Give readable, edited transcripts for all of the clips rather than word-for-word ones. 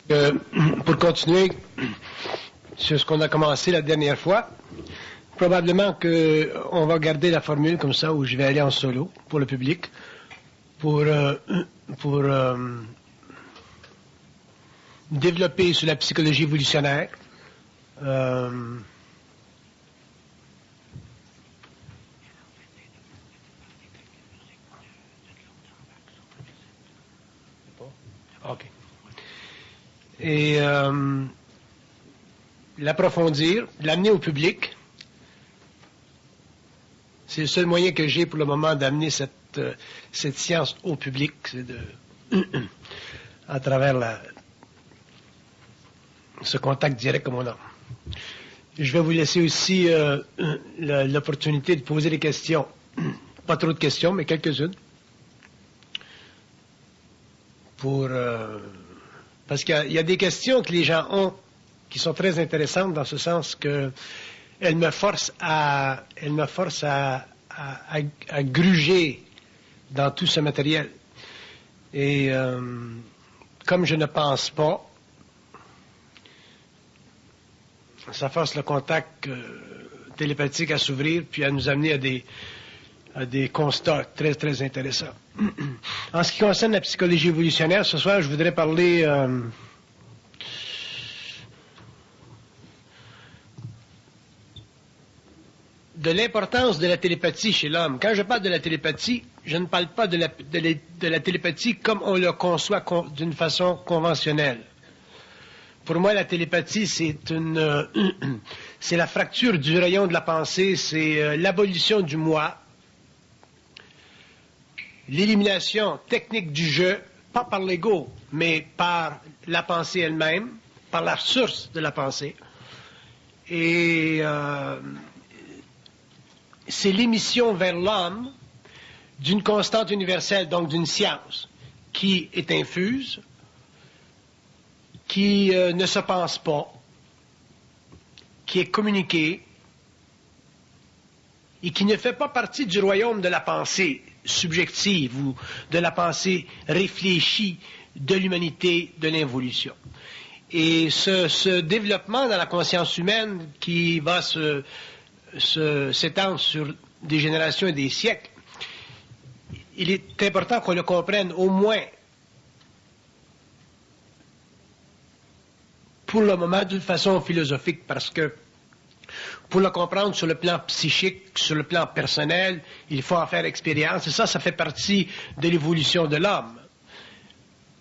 Pour continuer sur ce qu'on a commencé la dernière fois, probablement qu'on va garder la formule comme ça où je vais aller en solo pour le public, pour développer sur la psychologie évolutionnaire. OK. Et l'approfondir, l'amener au public. C'est le seul moyen que j'ai pour le moment d'amener cette science au public, c'est de à travers ce contact direct comme on a. Je vais vous laisser aussi l'opportunité de poser des questions. Pas trop de questions, mais quelques-unes. Parce qu'il y a des questions que les gens ont qui sont très intéressantes dans ce sens que elles me forcent à gruger dans tout ce matériel. Et comme je ne pense pas, ça force le contact télépathique à s'ouvrir puis à nous amener à des constats très, très intéressants. En ce qui concerne la psychologie évolutionnaire, ce soir, je voudrais parler de l'importance de la télépathie chez l'homme. Quand je parle de la télépathie, je ne parle pas de la télépathie comme on le conçoit d'une façon conventionnelle. Pour moi, la télépathie, c'est la fracture du rayon de la pensée, c'est l'abolition du moi, l'élimination technique du je, pas par l'ego, mais par la pensée elle-même, par la source de la pensée. Et c'est l'émission vers l'homme d'une constante universelle, donc d'une science, qui est infuse, qui ne se pense pas, qui est communiquée, et qui ne fait pas partie du royaume de la pensée subjective ou de la pensée réfléchie de l'humanité, de l'involution. Et ce développement dans la conscience humaine qui va s'étendre sur des générations et des siècles, il est important qu'on le comprenne au moins pour le moment d'une façon philosophique, parce que pour le comprendre sur le plan psychique, sur le plan personnel, il faut en faire expérience, et ça fait partie de l'évolution de l'homme.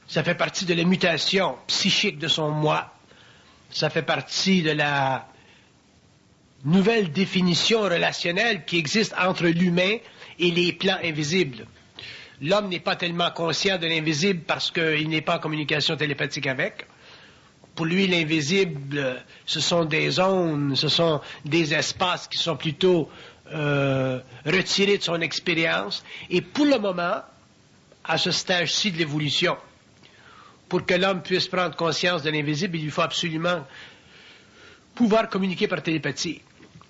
Ça fait partie de la mutation psychique de son moi. Ça fait partie de la nouvelle définition relationnelle qui existe entre l'humain et les plans invisibles. L'homme n'est pas tellement conscient de l'invisible parce qu'il n'est pas en communication télépathique avec. Pour lui, l'invisible, ce sont des zones, ce sont des espaces qui sont plutôt retirés de son expérience. Et pour le moment, à ce stage-ci de l'évolution, pour que l'homme puisse prendre conscience de l'invisible, il lui faut absolument pouvoir communiquer par télépathie.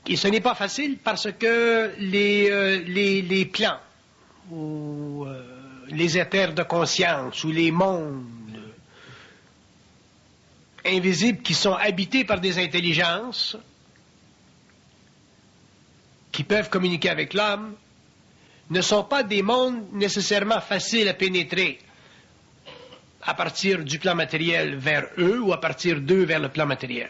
Et ce n'est pas facile parce que les plans, ou les éthers de conscience, ou les mondes invisibles qui sont habités par des intelligences qui peuvent communiquer avec l'homme, ne sont pas des mondes nécessairement faciles à pénétrer à partir du plan matériel vers eux ou à partir d'eux vers le plan matériel.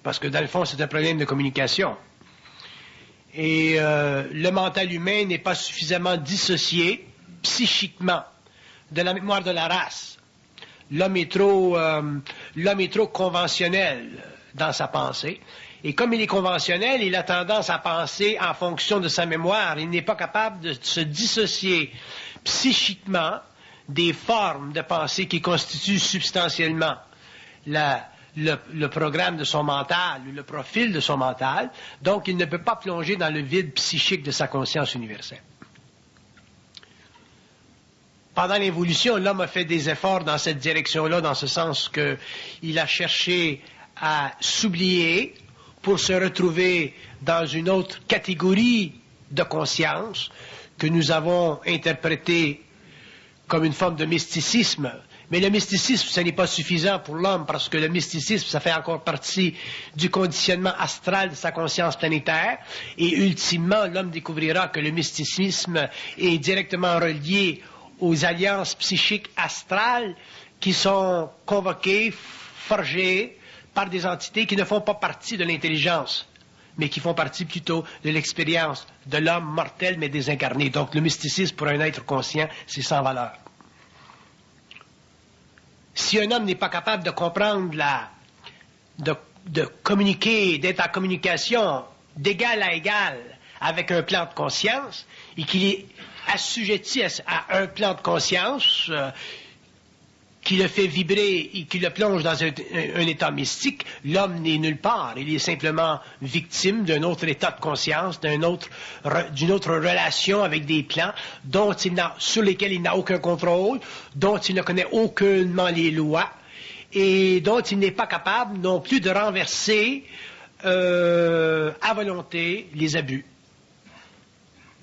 Parce que dans le fond, c'est un problème de communication. Et le mental humain n'est pas suffisamment dissocié psychiquement de la mémoire de la race. L'homme est trop conventionnel dans sa pensée. Et comme il est conventionnel, il a tendance à penser en fonction de sa mémoire. Il n'est pas capable de se dissocier psychiquement des formes de pensée qui constituent substantiellement le programme de son mental, ou le profil de son mental. Donc, il ne peut pas plonger dans le vide psychique de sa conscience universelle. Pendant l'évolution, l'homme a fait des efforts dans cette direction-là, dans ce sens qu'il a cherché à s'oublier pour se retrouver dans une autre catégorie de conscience que nous avons interprétée comme une forme de mysticisme, Mais le mysticisme, ce n'est pas suffisant pour l'homme, parce que le mysticisme, ça fait encore partie du conditionnement astral de sa conscience planétaire, et ultimement, l'homme découvrira que le mysticisme est directement relié aux alliances psychiques astrales qui sont convoquées, forgées par des entités qui ne font pas partie de l'intelligence, mais qui font partie plutôt de l'expérience de l'homme mortel mais désincarné. Donc le mysticisme pour un être conscient, c'est sans valeur. Si un homme n'est pas capable de comprendre de communiquer, d'être en communication d'égal à égal avec un plan de conscience, et qu'il est assujetti à un plan de conscience qui le fait vibrer et qui le plonge dans un état mystique, l'homme n'est nulle part. Il est simplement victime d'un autre état de conscience, d'une autre relation avec des plans sur lesquels il n'a aucun contrôle, dont il ne connaît aucunement les lois et dont il n'est pas capable non plus de renverser à volonté les abus.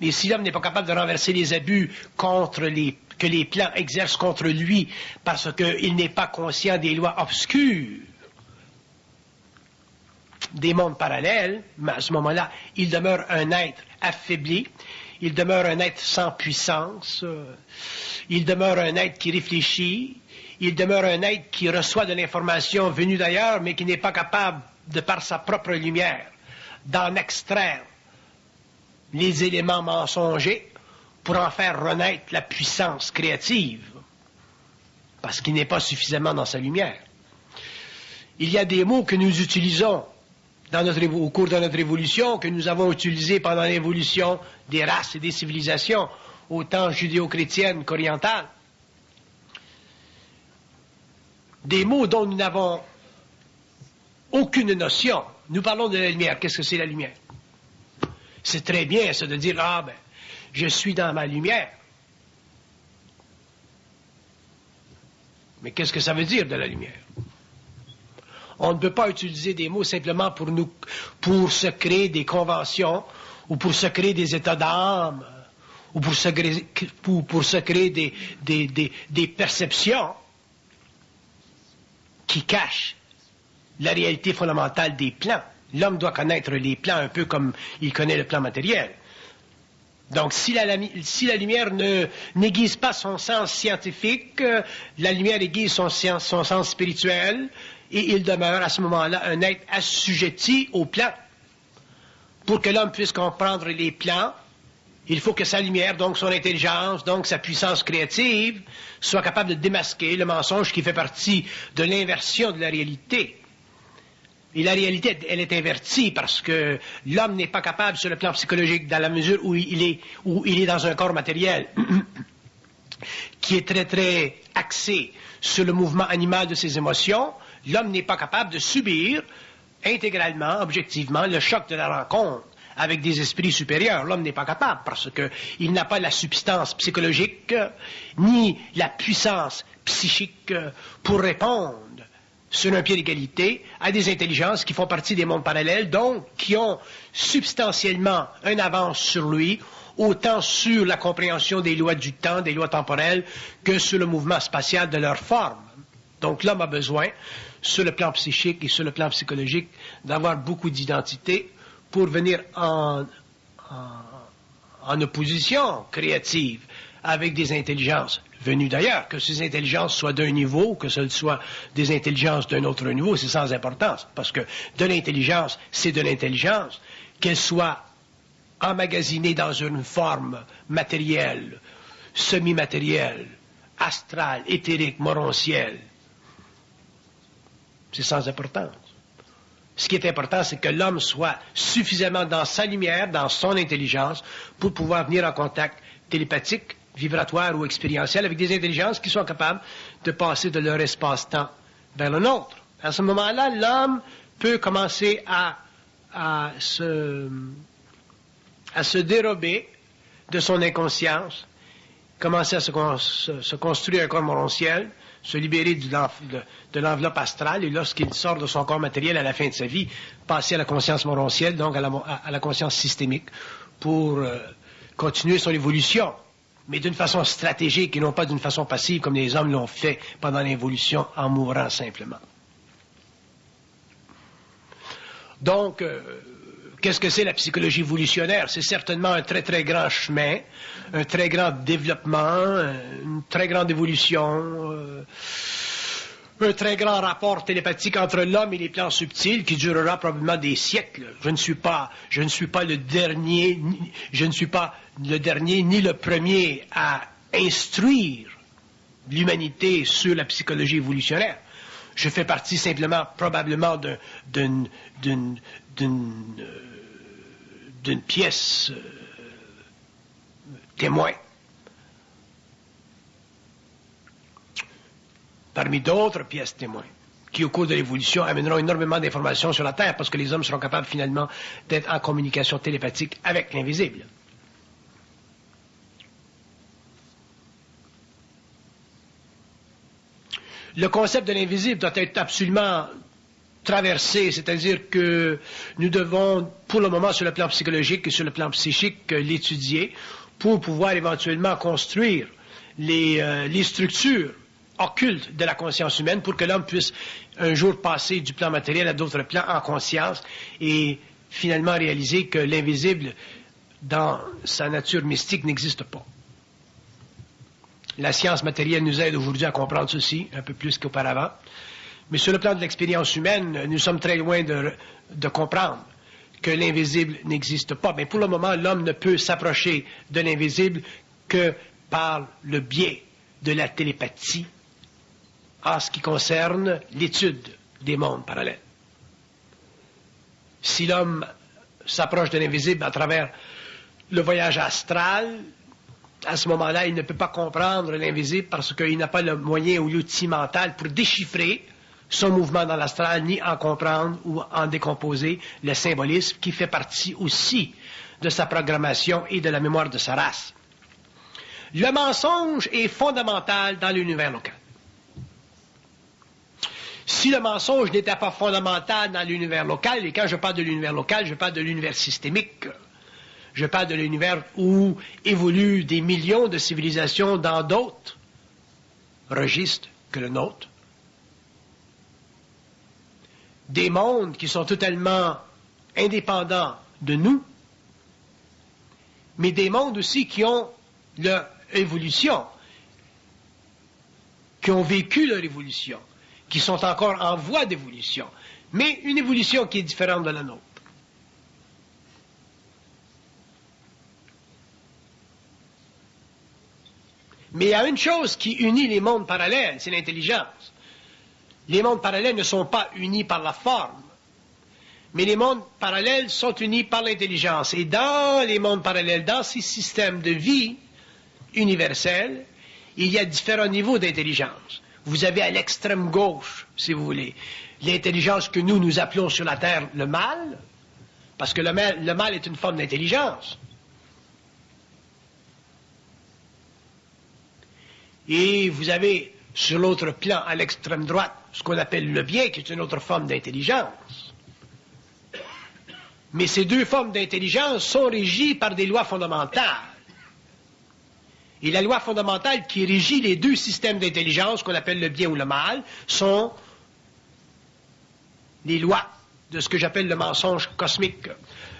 Mais si l'homme n'est pas capable de renverser les abus que les plans exercent contre lui parce qu'il n'est pas conscient des lois obscures des mondes parallèles, mais à ce moment-là, il demeure un être affaibli, il demeure un être sans puissance, il demeure un être qui réfléchit, il demeure un être qui reçoit de l'information venue d'ailleurs, mais qui n'est pas capable, de par sa propre lumière, d'en extraire les éléments mensongers pour en faire renaître la puissance créative, parce qu'il n'est pas suffisamment dans sa lumière. Il y a des mots que nous utilisons au cours de notre évolution, que nous avons utilisés pendant l'évolution des races et des civilisations, autant judéo-chrétiennes qu'orientales. Des mots dont nous n'avons aucune notion. Nous parlons de la lumière. Qu'est-ce que c'est la lumière? C'est très bien, ça, de dire, je suis dans ma lumière. Mais qu'est-ce que ça veut dire, de la lumière? On ne peut pas utiliser des mots simplement pour se créer des conventions, ou pour se créer des états d'âme, ou pour se créer des perceptions qui cachent la réalité fondamentale des plans. L'homme doit connaître les plans un peu comme il connaît le plan matériel. Donc, si la lumière n'aiguise pas son sens scientifique, la lumière aiguise son sens spirituel, et il demeure à ce moment-là un être assujetti aux plans. Pour que l'homme puisse comprendre les plans, il faut que sa lumière, donc son intelligence, donc sa puissance créative, soit capable de démasquer le mensonge qui fait partie de l'inversion de la réalité. Et la réalité, elle est invertie parce que l'homme n'est pas capable sur le plan psychologique, dans la mesure où il est dans un corps matériel qui est très très axé sur le mouvement animal de ses émotions. L'homme n'est pas capable de subir intégralement, objectivement, le choc de la rencontre avec des esprits supérieurs. L'homme n'est pas capable parce qu'il n'a pas la substance psychologique ni la puissance psychique pour répondre sur un pied d'égalité à des intelligences qui font partie des mondes parallèles, donc qui ont substantiellement une avance sur lui, autant sur la compréhension des lois du temps, des lois temporelles, que sur le mouvement spatial de leur forme. Donc l'homme a besoin, sur le plan psychique et sur le plan psychologique, d'avoir beaucoup d'identité pour venir en opposition créative avec des intelligences venues d'ailleurs, que ces intelligences soient d'un niveau, que ce soit des intelligences d'un autre niveau, c'est sans importance, parce que de l'intelligence, c'est de l'intelligence, qu'elle soit emmagasinée dans une forme matérielle, semi-matérielle, astrale, éthérique, morontielle. C'est sans importance. Ce qui est important, c'est que l'homme soit suffisamment dans sa lumière, dans son intelligence, pour pouvoir venir en contact télépathique, vibratoire ou expérientiel avec des intelligences qui sont capables de passer de leur espace-temps vers le nôtre. À ce moment-là, l'homme peut commencer à se dérober de son inconscience, commencer à se construire un corps morontiel, se libérer de l'enveloppe astrale, et lorsqu'il sort de son corps matériel à la fin de sa vie, passer à la conscience morontielle, donc à la conscience systémique, pour continuer son évolution mais d'une façon stratégique et non pas d'une façon passive comme les hommes l'ont fait pendant l'évolution en mourant simplement. Donc, qu'est-ce que c'est la psychologie évolutionnaire? C'est certainement un très très grand chemin, un très grand développement, une très grande évolution, un très grand rapport télépathique entre l'homme et les plans subtils qui durera probablement des siècles. Je ne suis pas le dernier, ni le premier à instruire l'humanité sur la psychologie évolutionnaire. Je fais partie simplement, probablement, d'une pièce témoin. Parmi d'autres pièces témoins, qui au cours de l'évolution amèneront énormément d'informations sur la Terre, parce que les hommes seront capables finalement d'être en communication télépathique avec l'invisible. Le concept de l'invisible doit être absolument traversé, c'est-à-dire que nous devons, pour le moment, sur le plan psychologique et sur le plan psychique, l'étudier pour pouvoir éventuellement construire les structures occultes de la conscience humaine pour que l'homme puisse un jour passer du plan matériel à d'autres plans en conscience et finalement réaliser que l'invisible, dans sa nature mystique, n'existe pas. La science matérielle nous aide aujourd'hui à comprendre ceci, un peu plus qu'auparavant. Mais sur le plan de l'expérience humaine, nous sommes très loin de comprendre que l'invisible n'existe pas. Mais pour le moment, l'homme ne peut s'approcher de l'invisible que par le biais de la télépathie en ce qui concerne l'étude des mondes parallèles. Si l'homme s'approche de l'invisible à travers le voyage astral, à ce moment-là, il ne peut pas comprendre l'invisible parce qu'il n'a pas le moyen ou l'outil mental pour déchiffrer son mouvement dans l'astral, ni en comprendre ou en décomposer le symbolisme qui fait partie aussi de sa programmation et de la mémoire de sa race. Le mensonge est fondamental dans l'univers local. Si le mensonge n'était pas fondamental dans l'univers local, et quand je parle de l'univers local, je parle de l'univers systémique, je parle de l'univers où évoluent des millions de civilisations dans d'autres registres que le nôtre. Des mondes qui sont totalement indépendants de nous, mais des mondes aussi qui ont leur évolution, qui ont vécu leur évolution, qui sont encore en voie d'évolution, mais une évolution qui est différente de la nôtre. Mais il y a une chose qui unit les mondes parallèles, c'est l'intelligence. Les mondes parallèles ne sont pas unis par la forme, mais les mondes parallèles sont unis par l'intelligence. Et dans les mondes parallèles, dans ces systèmes de vie universels, il y a différents niveaux d'intelligence. Vous avez à l'extrême gauche, si vous voulez, l'intelligence que nous appelons sur la Terre le mal, parce que le mal est une forme d'intelligence. Et vous avez sur l'autre plan, à l'extrême droite, ce qu'on appelle le bien, qui est une autre forme d'intelligence. Mais ces deux formes d'intelligence sont régies par des lois fondamentales. Et la loi fondamentale qui régit les deux systèmes d'intelligence, qu'on appelle le bien ou le mal, sont les lois de ce que j'appelle le mensonge cosmique.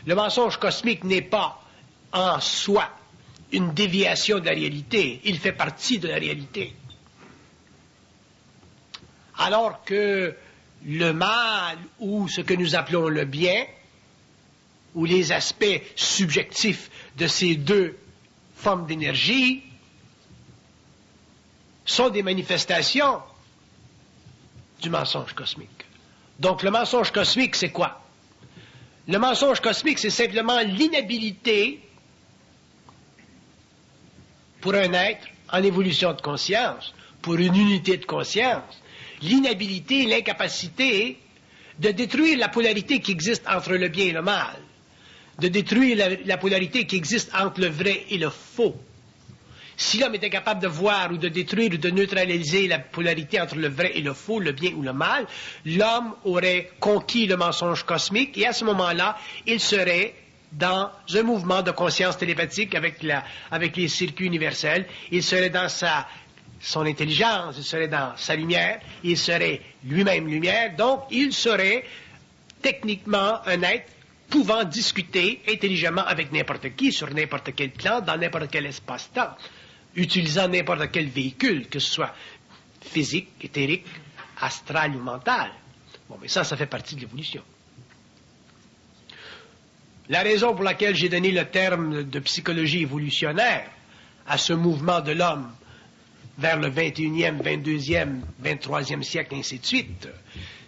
Le mensonge cosmique n'est pas en soi une déviation de la réalité, il fait partie de la réalité. Alors que le mal, ou ce que nous appelons le bien, ou les aspects subjectifs de ces deux formes d'énergie, sont des manifestations du mensonge cosmique. Donc le mensonge cosmique, c'est quoi? Le mensonge cosmique, c'est simplement l'inhabilité pour un être en évolution de conscience, pour une unité de conscience, l'inhabilité, l'incapacité de détruire la polarité qui existe entre le bien et le mal, de détruire la polarité qui existe entre le vrai et le faux. Si l'homme était capable de voir ou de détruire ou de neutraliser la polarité entre le vrai et le faux, le bien ou le mal, l'homme aurait conquis le mensonge cosmique et à ce moment-là, il serait dans un mouvement de conscience télépathique avec les circuits universels. Il serait dans son intelligence, il serait dans sa lumière, il serait lui-même lumière, donc il serait techniquement un être pouvant discuter intelligemment avec n'importe qui, sur n'importe quel plan, dans n'importe quel espace-temps, utilisant n'importe quel véhicule, que ce soit physique, éthérique, astral ou mental. Bon, mais ça fait partie de l'évolution. La raison pour laquelle j'ai donné le terme de psychologie évolutionnaire à ce mouvement de l'homme vers le 21e, 22e, 23e siècle, et ainsi de suite,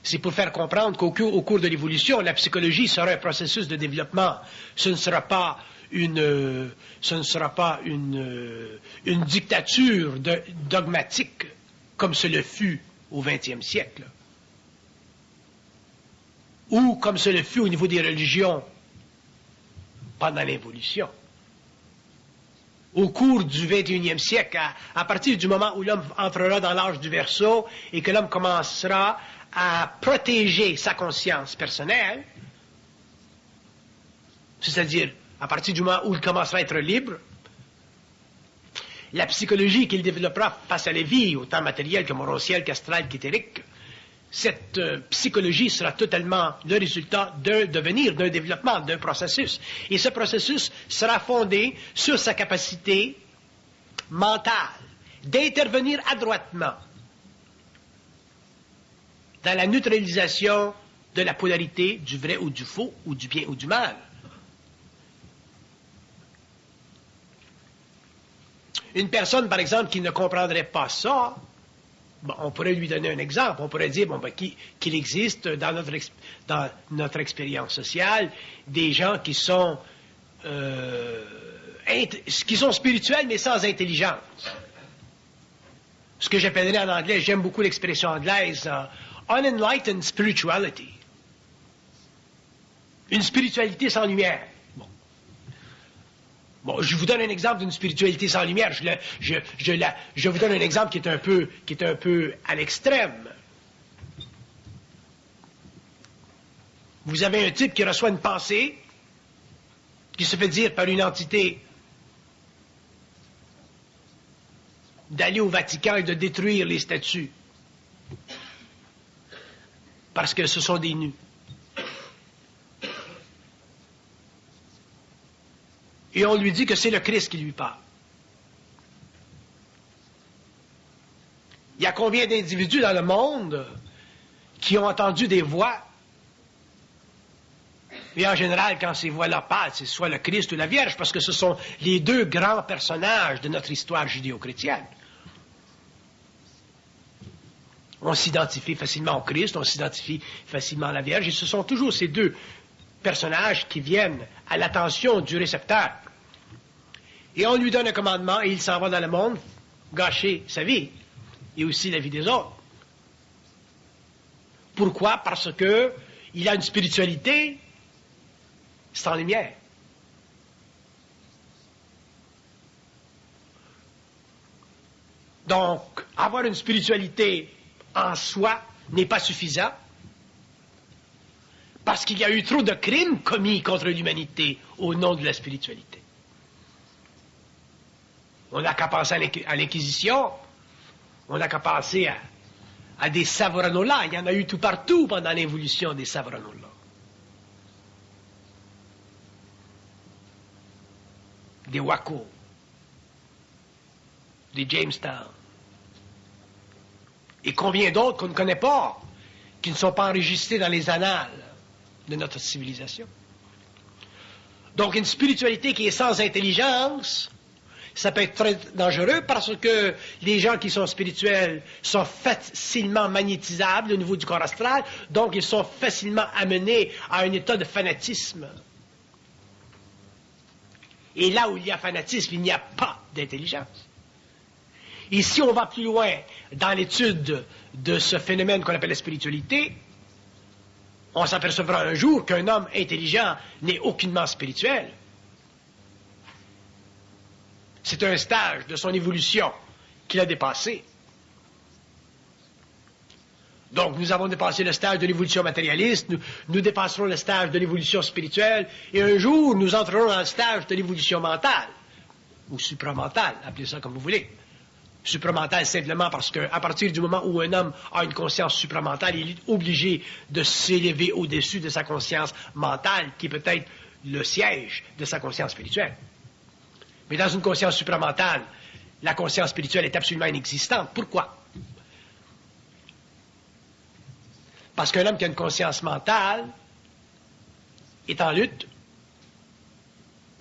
c'est pour faire comprendre qu'au cours de l'évolution, la psychologie sera un processus de développement. Ce ne sera pas une dictature dogmatique comme ce le fut au 20e siècle, ou comme ce le fut au niveau des religions pendant l'évolution. Au cours du 21e siècle, à partir du moment où l'homme entrera dans l'âge du Verseau et que l'homme commencera à protéger sa conscience personnelle, c'est-à-dire à partir du moment où il commencera à être libre, la psychologie qu'il développera face à la vie, autant matérielle que morocielle, qu'astrale, qu'éthérique, cette psychologie sera totalement le résultat d'un devenir, d'un développement, d'un processus. Et ce processus sera fondé sur sa capacité mentale d'intervenir adroitement dans la neutralisation de la polarité du vrai ou du faux, ou du bien ou du mal. Une personne, par exemple, qui ne comprendrait pas ça, bon, on pourrait lui donner un exemple. On pourrait dire qu'il existe dans notre expérience sociale des gens qui sont spirituels mais sans intelligence. Ce que j'appellerais en anglais, j'aime beaucoup l'expression anglaise, unenlightened spirituality. Une spiritualité sans lumière. Bon, je vous donne un exemple d'une spiritualité sans lumière. Je vous donne un exemple qui est un peu à l'extrême. Vous avez un type qui reçoit une pensée, qui se fait dire par une entité d'aller au Vatican et de détruire les statues. Parce que ce sont des nus. Et on lui dit que c'est le Christ qui lui parle. Il y a combien d'individus dans le monde qui ont entendu des voix? Et en général, quand ces voix-là parlent, c'est soit le Christ ou la Vierge, parce que ce sont les deux grands personnages de notre histoire judéo-chrétienne. On s'identifie facilement au Christ, on s'identifie facilement à la Vierge, et ce sont toujours ces deux personnages qui viennent à l'attention du récepteur. Et on lui donne un commandement et il s'en va dans le monde gâcher sa vie et aussi la vie des autres. Pourquoi? Parce que il a une spiritualité sans lumière. Donc, avoir une spiritualité en soi n'est pas suffisant parce qu'il y a eu trop de crimes commis contre l'humanité au nom de la spiritualité. On n'a qu'à penser à l'Inquisition, on n'a qu'à penser à des Savonarola. Il y en a eu tout partout pendant l'évolution des Savonarola. Des Waco, des Jamestown. Et combien d'autres qu'on ne connaît pas, qui ne sont pas enregistrés dans les annales de notre civilisation. Donc une spiritualité qui est sans intelligence, ça peut être très dangereux parce que les gens qui sont spirituels sont facilement magnétisables au niveau du corps astral, donc ils sont facilement amenés à un état de fanatisme. Et là où il y a fanatisme, il n'y a pas d'intelligence. Et si on va plus loin dans l'étude de ce phénomène qu'on appelle la spiritualité, on s'apercevra un jour qu'un homme intelligent n'est aucunement spirituel. C'est un stage de son évolution qu'il a dépassé. Donc, nous avons dépassé le stage de l'évolution matérialiste, nous dépasserons le stage de l'évolution spirituelle, et un jour, nous entrerons dans le stage de l'évolution mentale, ou supramentale, appelez ça comme vous voulez. Supramentale simplement parce qu'à partir du moment où un homme a une conscience supramentale, il est obligé de s'élever au-dessus de sa conscience mentale, qui est peut-être le siège de sa conscience spirituelle. Mais dans une conscience supramentale, la conscience spirituelle est absolument inexistante. Pourquoi? Parce qu'un homme qui a une conscience mentale est en lutte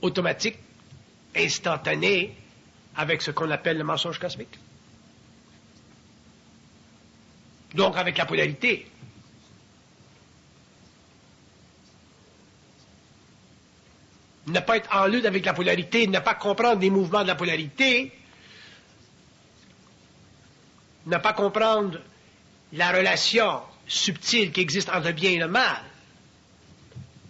automatique, instantanée, avec ce qu'on appelle le mensonge cosmique. Donc avec la polarité. Ne pas être en lutte avec la polarité, ne pas comprendre les mouvements de la polarité, ne pas comprendre la relation subtile qui existe entre le bien et le mal,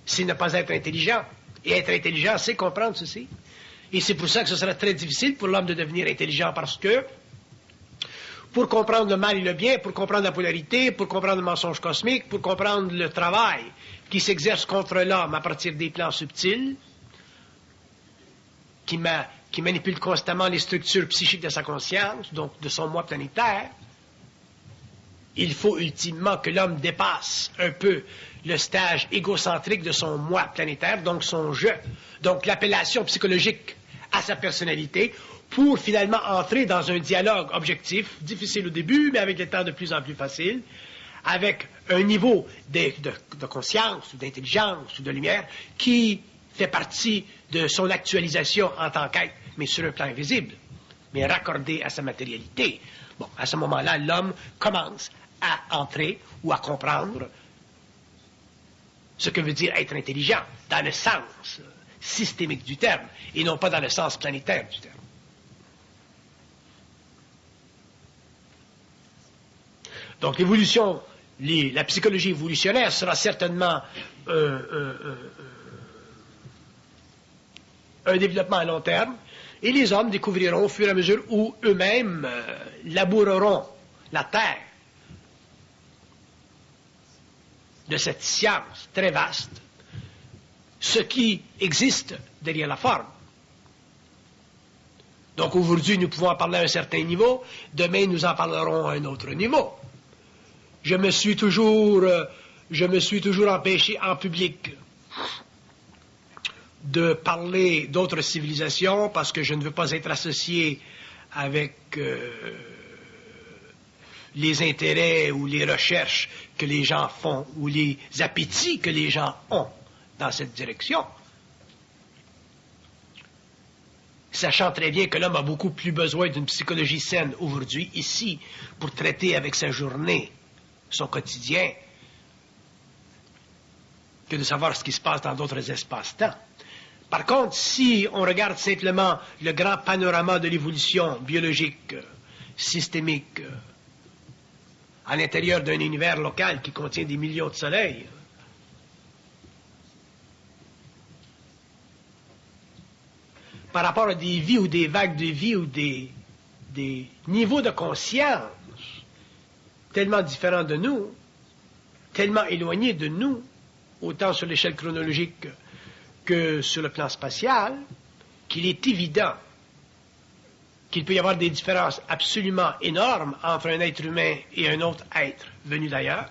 c'est ne pas être intelligent. Et être intelligent, c'est comprendre ceci. Et c'est pour ça que ce sera très difficile pour l'homme de devenir intelligent, parce que pour comprendre le mal et le bien, pour comprendre la polarité, pour comprendre le mensonge cosmique, pour comprendre le travail qui s'exerce contre l'homme à partir des plans subtils, qui manipule constamment les structures psychiques de sa conscience, donc de son moi planétaire, il faut ultimement que l'homme dépasse un peu le stage égocentrique de son moi planétaire, donc son je, donc l'appellation psychologique à sa personnalité, pour finalement entrer dans un dialogue objectif, difficile au début, mais avec le temps de plus en plus facile, avec un niveau de conscience, ou d'intelligence, ou de lumière, qui fait partie de son actualisation en tant qu'être, mais sur un plan invisible, mais raccordé à sa matérialité. Bon, à ce moment-là, l'homme commence à entrer ou à comprendre ce que veut dire être intelligent, dans le sens systémique du terme, et non pas dans le sens planétaire du terme. Donc l'évolution, la psychologie évolutionnaire sera certainement un développement à long terme, et les hommes découvriront au fur et à mesure où eux-mêmes laboureront la terre de cette science très vaste, ce qui existe derrière la forme. Donc aujourd'hui, nous pouvons en parler à un certain niveau, demain nous en parlerons à un autre niveau. Je me suis toujours empêché en public de parler d'autres civilisations parce que je ne veux pas être associé avec les intérêts ou les recherches que les gens font ou les appétits que les gens ont dans cette direction. Sachant très bien que l'homme a beaucoup plus besoin d'une psychologie saine aujourd'hui, ici, pour traiter avec sa journée, son quotidien, que de savoir ce qui se passe dans d'autres espaces-temps. Par contre, si on regarde simplement le grand panorama de l'évolution biologique, systémique, à l'intérieur d'un univers local qui contient des millions de soleils, par rapport à des vies ou des vagues de vie ou des niveaux de conscience tellement différents de nous, tellement éloignés de nous, autant sur l'échelle chronologique que sur le plan spatial, qu'il est évident qu'il peut y avoir des différences absolument énormes entre un être humain et un autre être venu d'ailleurs,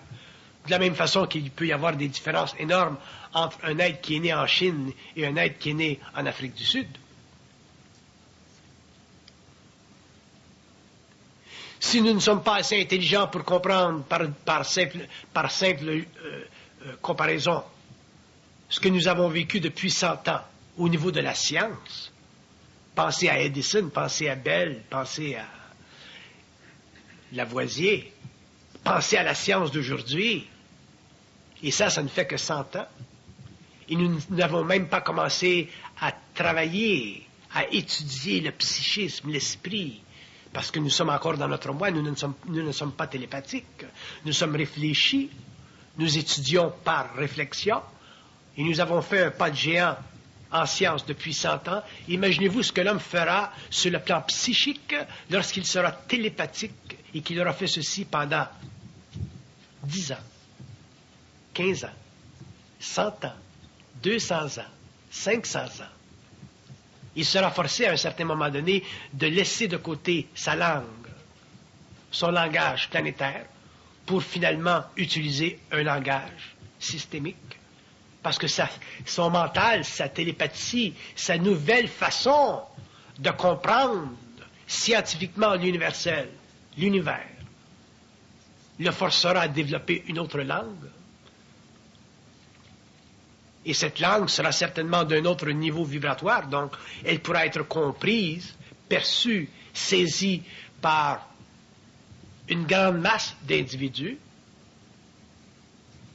de la même façon qu'il peut y avoir des différences énormes entre un être qui est né en Chine et un être qui est né en Afrique du Sud. Si nous ne sommes pas assez intelligents pour comprendre par simple comparaison ce que nous avons vécu depuis 100 ans au niveau de la science, pensez à Edison, pensez à Bell, pensez à Lavoisier, pensez à la science d'aujourd'hui, et ça ne fait que 100 ans. Et nous n'avons même pas commencé à travailler, à étudier le psychisme, l'esprit, parce que nous sommes encore dans notre moi, nous ne sommes pas télépathiques. Nous sommes réfléchis, nous étudions par réflexion, et nous avons fait un pas de géant en science depuis 100 ans. Imaginez-vous ce que l'homme fera sur le plan psychique lorsqu'il sera télépathique et qu'il aura fait ceci pendant 10 ans, 15 ans, 100 ans, 200 ans, 500 ans. Il sera forcé à un certain moment donné de laisser de côté sa langue, son langage planétaire, pour finalement utiliser un langage systémique. Parce que son mental, sa télépathie, sa nouvelle façon de comprendre scientifiquement l'universel, l'univers, le forcera à développer une autre langue. Et cette langue sera certainement d'un autre niveau vibratoire, donc elle pourra être comprise, perçue, saisie par une grande masse d'individus,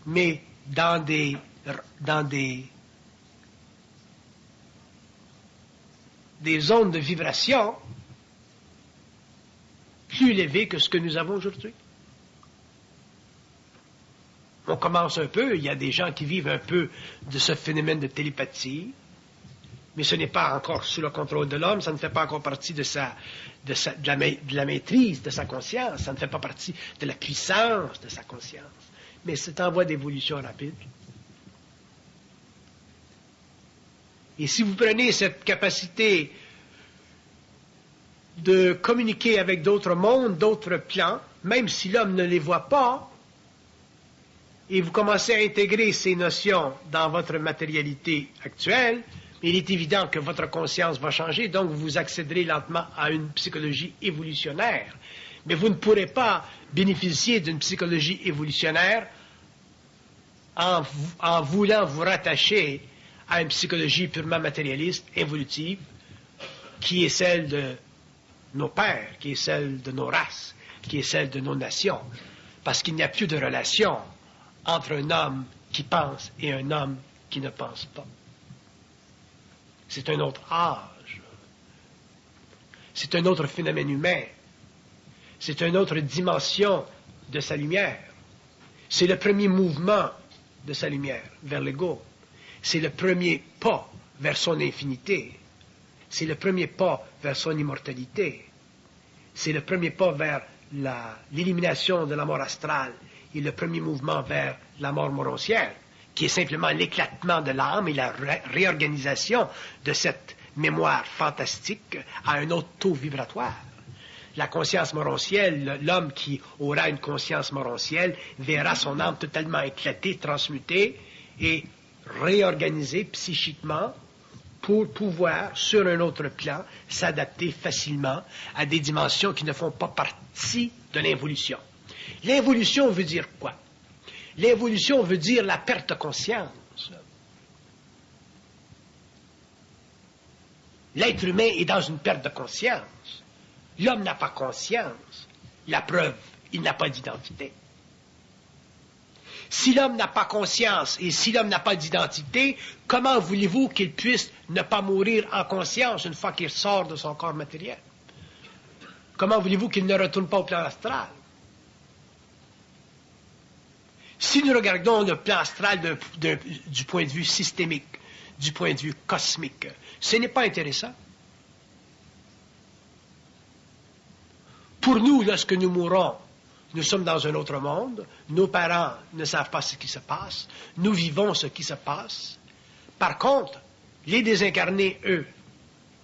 mais dans des zones de vibration plus élevées que ce que nous avons aujourd'hui. On commence un peu, il y a des gens qui vivent un peu de ce phénomène de télépathie, mais ce n'est pas encore sous le contrôle de l'homme, ça ne fait pas encore partie de la maîtrise de sa conscience, ça ne fait pas partie de la puissance de sa conscience, mais c'est en voie d'évolution rapide. Et si vous prenez cette capacité de communiquer avec d'autres mondes, d'autres plans, même si l'homme ne les voit pas, et vous commencez à intégrer ces notions dans votre matérialité actuelle, il est évident que votre conscience va changer, donc vous accéderez lentement à une psychologie évolutionnaire. Mais vous ne pourrez pas bénéficier d'une psychologie évolutionnaire en voulant vous rattacher à une psychologie purement matérialiste, évolutive, qui est celle de nos pères, qui est celle de nos races, qui est celle de nos nations. Parce qu'il n'y a plus de relation entre un homme qui pense et un homme qui ne pense pas. C'est un autre âge. C'est un autre phénomène humain. C'est une autre dimension de sa lumière. C'est le premier mouvement de sa lumière vers l'ego. C'est le premier pas vers son infinité. C'est le premier pas vers son immortalité. C'est le premier pas vers l'élimination de la mort astrale et le premier mouvement vers la mort moroncière, qui est simplement l'éclatement de l'âme et la réorganisation de cette mémoire fantastique à un autre taux vibratoire. La conscience moroncielle, l'homme qui aura une conscience moroncielle, verra son âme totalement éclatée, transmutée et réorganisée psychiquement pour pouvoir, sur un autre plan, s'adapter facilement à des dimensions qui ne font pas partie de l'involution. L'involution veut dire quoi? L'évolution veut dire la perte de conscience. L'être humain est dans une perte de conscience. L'homme n'a pas conscience. La preuve, il n'a pas d'identité. Si l'homme n'a pas conscience et si l'homme n'a pas d'identité, comment voulez-vous qu'il puisse ne pas mourir en conscience une fois qu'il sort de son corps matériel? Comment voulez-vous qu'il ne retourne pas au plan astral? Si nous regardons le plan astral du point de vue systémique, du point de vue cosmique, ce n'est pas intéressant. Pour nous, lorsque nous mourrons, nous sommes dans un autre monde, nos parents ne savent pas ce qui se passe, nous vivons ce qui se passe. Par contre, les désincarnés, eux,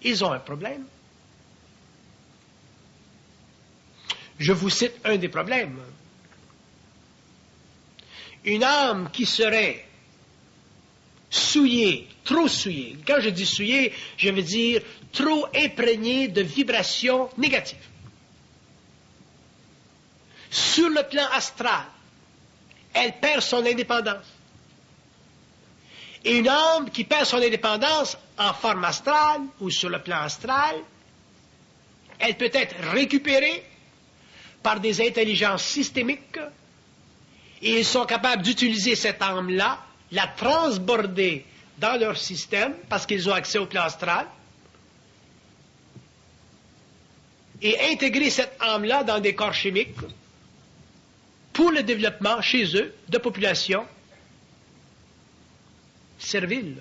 ils ont un problème. Je vous cite un des problèmes. Une âme qui serait souillée, trop souillée. Quand je dis souillée, je veux dire trop imprégnée de vibrations négatives. Sur le plan astral, elle perd son indépendance. Et une âme qui perd son indépendance en forme astrale ou sur le plan astral, elle peut être récupérée par des intelligences systémiques et ils sont capables d'utiliser cette âme-là, la transborder dans leur système parce qu'ils ont accès au plan astral et intégrer cette âme-là dans des corps chimiques pour le développement chez eux de populations serviles.